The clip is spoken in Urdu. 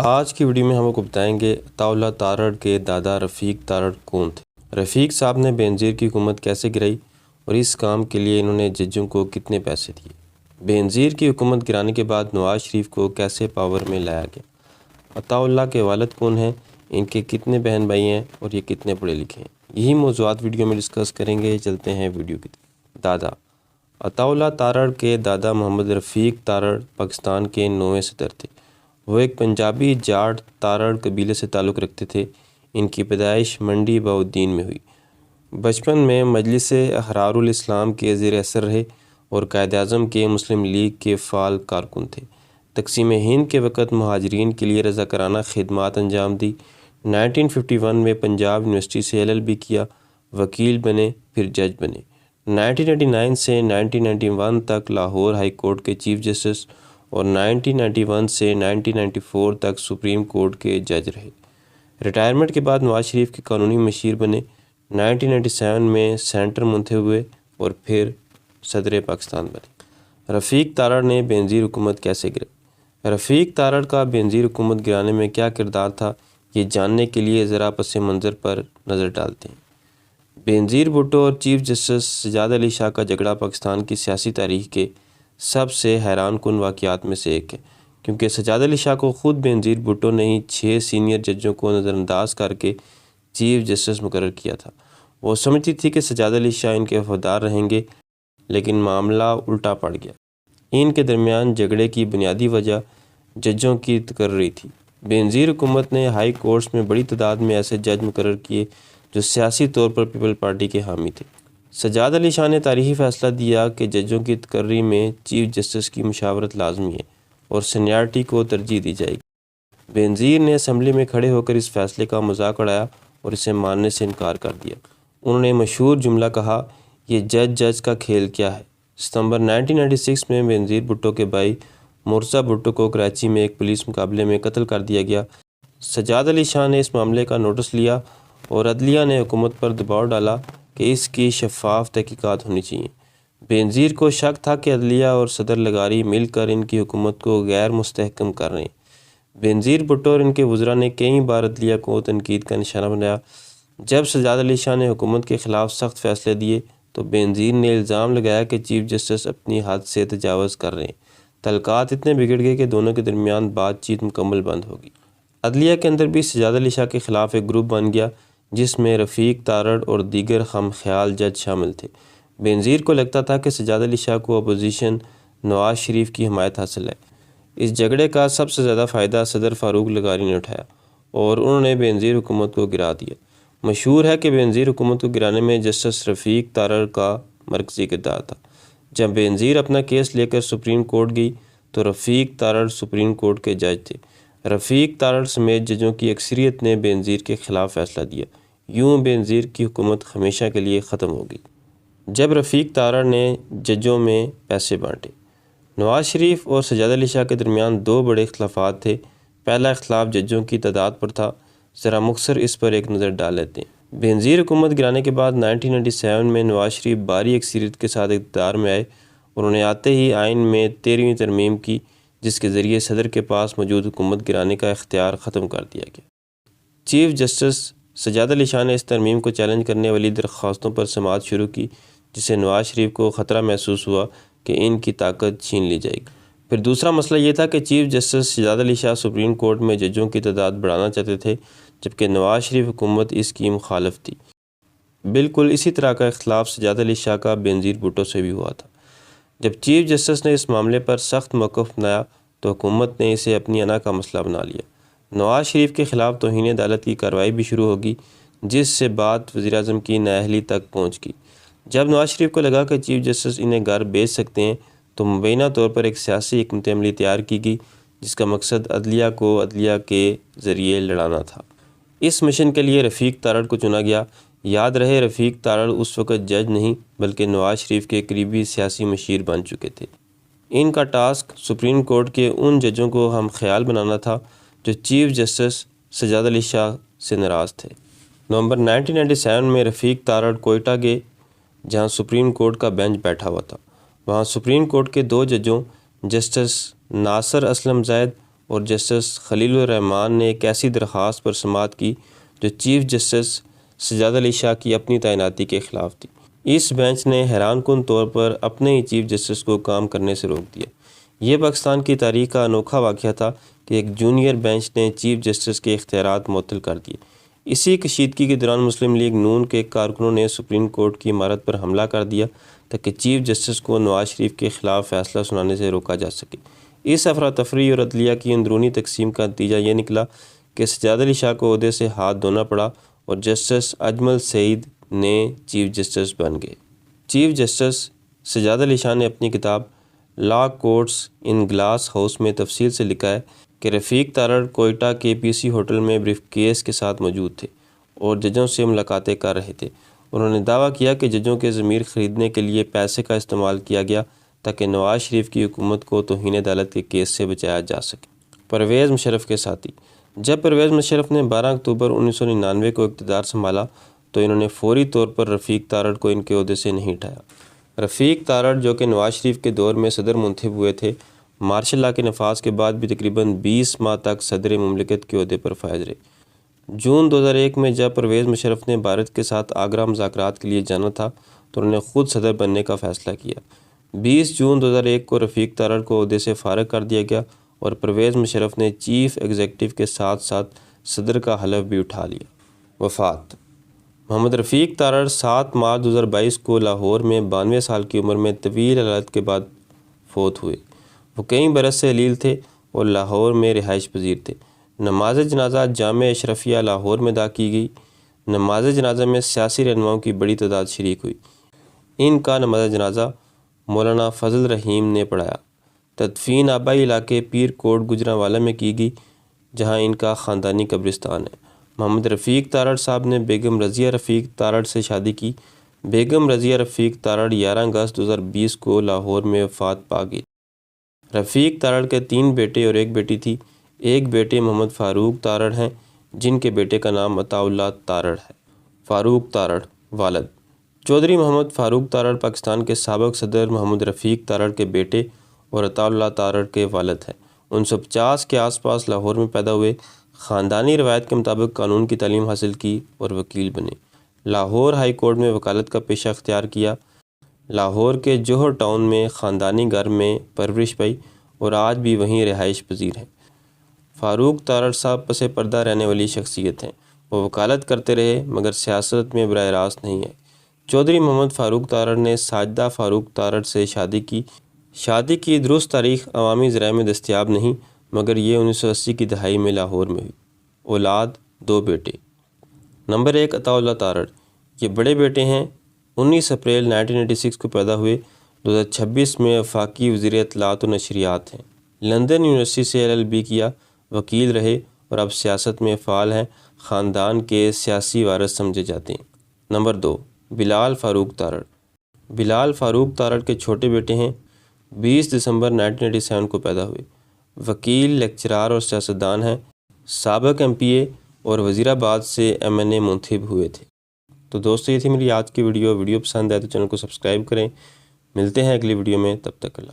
آج کی ویڈیو میں ہم آپ کو بتائیں گے عطاء اللہ تارڑ کے دادا رفیق تارڑ کون تھے۔ رفیق صاحب نے بے نظیر کی حکومت کیسے گرائی اور اس کام کے لیے انہوں نے ججوں کو کتنے پیسے دیے۔ بے نظیر کی حکومت گرانے کے بعد نواز شریف کو کیسے پاور میں لایا گیا۔ عطاء اللہ کے والد کون ہیں، ان کے کتنے بہن بھائی ہیں اور یہ کتنے پڑھے لکھے ہیں، یہی موضوعات ویڈیو میں ڈسکس کریں گے۔ چلتے ہیں ویڈیو کی طرف۔ دادا عطاء اللہ تارڑ کے دادا محمد رفیق تارڑ پاکستان کے 9ویں صدر تھے۔ وہ ایک پنجابی جاٹ تارڑ قبیلے سے تعلق رکھتے تھے۔ ان کی پیدائش منڈی بہاؤالدین میں ہوئی۔ بچپن میں مجلس احرار الاسلام کے زیر اثر رہے اور قائد اعظم کے مسلم لیگ کے فعال کارکن تھے۔ تقسیم ہند کے وقت مہاجرین کے لیے رضاکارانہ خدمات انجام دی۔ 1951 میں پنجاب یونیورسٹی سے LLB کیا، وکیل بنے، پھر جج بنے۔ 1989 سے 1991 تک لاہور ہائی کورٹ کے چیف جسٹس اور 1991 سے 1994 تک سپریم کورٹ کے جج رہے۔ ریٹائرمنٹ کے بعد نواز شریف کے قانونی مشیر بنے۔ 1997 میں سینیٹر منتخب ہوئے اور پھر صدر پاکستان بنے۔ رفیق تارڑ نے بے نظیر حکومت کیسے گرائی۔ رفیق تارڑ کا بے نظیر حکومت گرانے میں کیا کردار تھا، یہ جاننے کے لیے ذرا پس منظر پر نظر ڈالتے ہیں۔ بے نظیر بھٹو اور چیف جسٹس سجاد علی شاہ کا جھگڑا پاکستان کی سیاسی تاریخ کے سب سے حیران کن واقعات میں سے ایک ہے، کیونکہ سجاد علی شاہ کو خود بے نظیر بھٹو نے ہی 6 سینئر ججوں کو نظر انداز کر کے چیف جسٹس مقرر کیا تھا۔ وہ سمجھتی تھی کہ سجاد علی شاہ ان کے وفادار رہیں گے، لیکن معاملہ الٹا پڑ گیا۔ ان کے درمیان جھگڑے کی بنیادی وجہ ججوں کی تقرری تھی۔ بے نظیر حکومت نے ہائی کورٹس میں بڑی تعداد میں ایسے جج مقرر کیے جو سیاسی طور پر پیپل پارٹی کے حامی تھے۔ سجاد علی شاہ نے تاریخی فیصلہ دیا کہ ججوں کی تقرری میں چیف جسٹس کی مشاورت لازمی ہے اور سینیارٹی کو ترجیح دی جائے گی۔ بے نظیر نے اسمبلی میں کھڑے ہو کر اس فیصلے کا مذاق اڑایا اور اسے ماننے سے انکار کر دیا۔ انہوں نے مشہور جملہ کہا، یہ جج کا کھیل کیا ہے۔ ستمبر 1996 میں بے نظیر بھٹو کے بھائی مرزا بھٹو کو کراچی میں ایک پولیس مقابلے میں قتل کر دیا گیا۔ سجاد علی شاہ نے اس معاملے کا نوٹس لیا اور عدلیہ نے حکومت پر دباؤ ڈالا کہ اس کی شفاف تحقیقات ہونی چاہیے۔ بے نظیر کو شک تھا کہ عدلیہ اور صدر لغاری مل کر ان کی حکومت کو غیر مستحکم کر رہے ہیں۔ بے نظیر بھٹو اور ان کے وزراء نے کئی بار عدلیہ کو تنقید کا نشانہ بنایا۔ جب سجاد علی شاہ نے حکومت کے خلاف سخت فیصلے دیے تو بے نظیر نے الزام لگایا کہ چیف جسٹس اپنی حد سے تجاوز کر رہے ہیں۔ تعلقات اتنے بگڑ گئے کہ دونوں کے درمیان بات چیت مکمل بند ہو گئی۔ عدلیہ کے اندر بھی سجاد علی شاہ کے خلاف ایک گروپ بن گیا جس میں رفیق تارڑ اور دیگر خم خیال جج شامل تھے۔ بے نظیر کو لگتا تھا کہ سجاد علی شاہ کو اپوزیشن نواز شریف کی حمایت حاصل ہے۔ اس جھگڑے کا سب سے زیادہ فائدہ صدر فاروق لغاری نے اٹھایا اور انہوں نے بے نظیر حکومت کو گرا دیا۔ مشہور ہے کہ بے نظیر حکومت کو گرانے میں جسٹس رفیق تارڑ کا مرکزی کردار تھا۔ جب بے نظیر اپنا کیس لے کر سپریم کورٹ گئی تو رفیق تارڑ سپریم کورٹ کے جج تھے۔ رفیق تارڑ سمیت ججوں کی اکثریت نے بے نظیر کے خلاف فیصلہ دیا۔ یوں بے نظیر کی حکومت ہمیشہ کے لیے ختم ہو گئی۔ جب رفیق تارڑ نے ججوں میں پیسے بانٹے۔ نواز شریف اور سجاد علی شاہ کے درمیان 2 بڑے اختلافات تھے۔ پہلا اختلاف ججوں کی تعداد پر تھا۔ ذرا مختصر اس پر ایک نظر ڈال لیتے ہیں۔ بے نظیر حکومت گرانے کے بعد 1997 میں نواز شریف بھاری اکثریت کے ساتھ اقتدار میں آئے اور انہیں آتے ہی آئین میں 13ویں ترمیم کی، جس کے ذریعے صدر کے پاس موجود حکومت گرانے کا اختیار ختم کر دیا گیا۔ چیف جسٹس سجاد علی شاہ نے اس ترمیم کو چیلنج کرنے والی درخواستوں پر سماعت شروع کی، جس سے نواز شریف کو خطرہ محسوس ہوا کہ ان کی طاقت چھین لی جائے گی۔ پھر دوسرا مسئلہ یہ تھا کہ chief justice Sajjad Ali Shah supreme court میں ججوں کی تعداد بڑھانا چاہتے تھے، جبکہ نواز شریف حکومت اس کی مخالف تھی۔ بالکل اسی طرح کا اختلاف سجاد علی شاہ کا بے نظیر بھٹو سے بھی ہوا تھا۔ جب چیف جسٹس نے اس معاملے پر سخت موقف اپنایا تو حکومت نے اسے اپنی انا کا مسئلہ بنا لیا۔ نواز شریف کے خلاف توہین عدالت کی کارروائی بھی شروع ہوگی، جس سے بات وزیراعظم کی نااہلی تک پہنچ گئی۔ جب نواز شریف کو لگا کہ چیف جسٹس انہیں گھر بھیج سکتے ہیں تو مبینہ طور پر ایک سیاسی حکمت عملی تیار کی گئی، جس کا مقصد عدلیہ کو عدلیہ کے ذریعے لڑانا تھا۔ اس مشن کے لیے رفیق تارڑ کو چنا گیا۔ یاد رہے رفیق تارڑ اس وقت جج نہیں بلکہ نواز شریف کے قریبی سیاسی مشیر بن چکے تھے۔ ان کا ٹاسک سپریم کورٹ کے ان ججوں کو ہم خیال بنانا تھا جو چیف جسٹس سجاد علی شاہ سے ناراض تھے۔ نومبر 1997 میں رفیق تارڑ کوئٹہ گئے، جہاں سپریم کورٹ کا بینچ بیٹھا ہوا تھا۔ وہاں سپریم کورٹ کے 2 ججوں جسٹس ناصر اسلم زید اور جسٹس خلیل الرحمان نے ایک ایسی درخواست پر سماعت کی جو چیف جسٹس سجاد علی شاہ کی اپنی تعیناتی کے خلاف تھی۔ اس بینچ نے حیران کن طور پر اپنے ہی چیف جسٹس کو کام کرنے سے روک دیا۔ یہ پاکستان کی تاریخ کا انوکھا واقعہ تھا کہ ایک جونیئر بینچ نے چیف جسٹس کے اختیارات معطل کر دیے۔ اسی کشیدگی کے دوران مسلم لیگ نون کے کارکنوں نے سپریم کورٹ کی عمارت پر حملہ کر دیا تاکہ چیف جسٹس کو نواز شریف کے خلاف فیصلہ سنانے سے روکا جا سکے۔ اس افراتفری اور عدلیہ کی اندرونی تقسیم کا نتیجہ یہ نکلا کہ سجاد علی شاہ کو عہدے سے ہاتھ دھونا پڑا اور جسٹس اجمل سعید نے چیف جسٹس بن گئے۔ چیف جسٹس سجاد علی شاہ نے اپنی کتاب لا کورٹس ان گلاس ہاؤس میں تفصیل سے لکھا ہے کہ رفیق تارڑ کوئٹہ کے PC ہوٹل میں بریف کیس کے ساتھ موجود تھے اور ججوں سے ملاقاتیں کر رہے تھے۔ انہوں نے دعویٰ کیا کہ ججوں کے ضمیر خریدنے کے لیے پیسے کا استعمال کیا گیا تاکہ نواز شریف کی حکومت کو توہین عدالت کے کیس سے بچایا جا سکے۔ پرویز مشرف کے ساتھی۔ جب پرویز مشرف نے 12 اکتوبر 1999 کو اقتدار سنبھالا تو انہوں نے فوری طور پر رفیق تارڑ کو ان کے عہدے سے نہیں ہٹایا۔ رفیق تارڑ جو کہ نواز شریف کے دور میں صدر منتخب ہوئے تھے، مارشل لا کے نفاذ کے بعد بھی تقریباً 20 ماہ تک صدر مملکت کے عہدے پر فائز رہے۔ جون 2001 میں جب پرویز مشرف نے بھارت کے ساتھ آگرہ مذاکرات کے لیے جانا تھا تو انہوں نے خود صدر بننے کا فیصلہ کیا۔ 20 جون 2001 کو رفیق تارڑ کو عہدے سے فارغ کر دیا گیا اور پرویز مشرف نے چیف ایگزیکٹو کے ساتھ ساتھ صدر کا حلف بھی اٹھا لیا۔ وفات۔ محمد رفیق تارڑ 7 مارچ 2022 کو لاہور میں 92 سال کی عمر میں طویل علالت کے بعد فوت ہوئے۔ وہ کئی برس سے علیل تھے اور لاہور میں رہائش پذیر تھے۔ نماز جنازہ جامع اشرفیہ لاہور میں ادا کی گئی۔ نماز جنازہ میں سیاسی رہنماؤں کی بڑی تعداد شریک ہوئی۔ ان کا نماز جنازہ مولانا فضل رحیم نے پڑھایا۔ تدفین آبائی علاقے پیر کوٹ گجرانوالہ میں کی گئی جہاں ان کا خاندانی قبرستان ہے۔ محمد رفیق تارڑ صاحب نے بیگم رضیہ رفیق تارڑ سے شادی کی۔ بیگم رضیہ رفیق تارڑ 11 اگست 2020 کو لاہور میں وفات پا گئی۔ رفیق تارڑ کے 3 بیٹے اور 1 بیٹی تھی۔ ایک بیٹے محمد فاروق تارڑ ہیں جن کے بیٹے کا نام عطاء اللہ تارڑ ہے۔ فاروق تارڑ والد چودھری محمد فاروق تارڑ پاکستان کے سابق صدر محمد رفیق تارڑ کے بیٹے اور عطاء اللہ تارڑ کے والد ہیں۔ 1950 کے آس پاس لاہور میں پیدا ہوئے۔ خاندانی روایت کے مطابق قانون کی تعلیم حاصل کی اور وکیل بنے۔ لاہور ہائی کورٹ میں وکالت کا پیشہ اختیار کیا۔ لاہور کے جوہر ٹاؤن میں خاندانی گھر میں پرورش پائی اور آج بھی وہیں رہائش پذیر ہیں۔ فاروق تارڑ صاحب پس پردہ رہنے والی شخصیت ہیں۔ وہ وکالت کرتے رہے مگر سیاست میں براہ راست نہیں ہے۔ چودھری محمد فاروق تارڑ نے ساجدہ فاروق تارڑ سے شادی کی۔ شادی کی درست تاریخ عوامی ذرائع میں دستیاب نہیں مگر یہ 1980 کی دہائی میں لاہور میں ہوئی۔ اولاد 2 بیٹے۔ نمبر 1 عطاء اللہ تارڑ، یہ بڑے بیٹے ہیں۔ 19 اپریل 1986 کو پیدا ہوئے۔ 2026 میں وفاقی وزیر اطلاعات و نشریات ہیں۔ لندن یونیورسٹی سے LLB کیا، وکیل رہے اور اب سیاست میں فعال ہیں۔ خاندان کے سیاسی وارث سمجھے جاتے ہیں۔ نمبر 2 بلال فاروق تارڑ، بلال فاروق تارڑ کے چھوٹے بیٹے ہیں۔ 20 دسمبر 1987 کو پیدا ہوئے۔ وکیل، لیکچرار اور سیاستدان ہیں۔ سابق MPA اور وزیر آباد سے MNA منتخب ہوئے تھے۔ تو دوستو یہ تھی میری آج کی ویڈیو پسند ہے تو چینل کو سبسکرائب کریں۔ ملتے ہیں اگلی ویڈیو میں، تب تک اللہ۔